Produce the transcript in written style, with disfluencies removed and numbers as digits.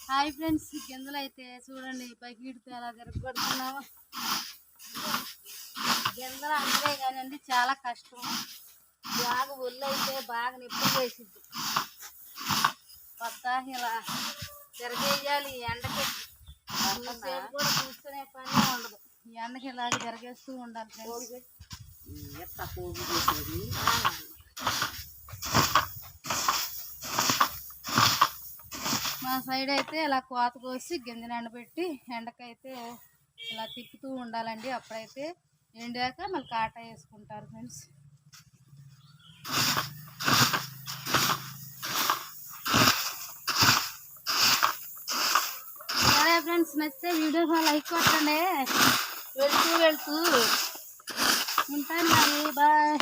Hi friends, గింజలు అయితే చూడండి పైకి ఇడితే ఎలా జరగబడుతున్నావా. గింజలు అంటే కానివ్వండి చాలా కష్టం. బాగా ఒళ్ళు అయితే బాగా నిప్పు వేసిద్ది. కొత్త ఇలా జరగేయాలి. ఎండకి సేపు కూడా కూర్చునే పని ఉండదు. ఈ ఎండకి ఇలాగ జరగేస్తూ ఉండాలి ఫ్రెండ్స్. మా సైడ్ అయితే ఇలా కోత కోసి గింజలు ఎండబెట్టి ఎండకైతే ఇలా తిప్పుతూ ఉండాలండి. అప్పుడైతే ఎండాక మళ్ళీ కాటా వేసుకుంటారు ఫ్రెండ్స్. సరే ఫ్రెండ్స్, నచ్చితే వీడియో లైక్ కొట్టండి. వెళ్తూ ఉంటాను మరి, బాయ్.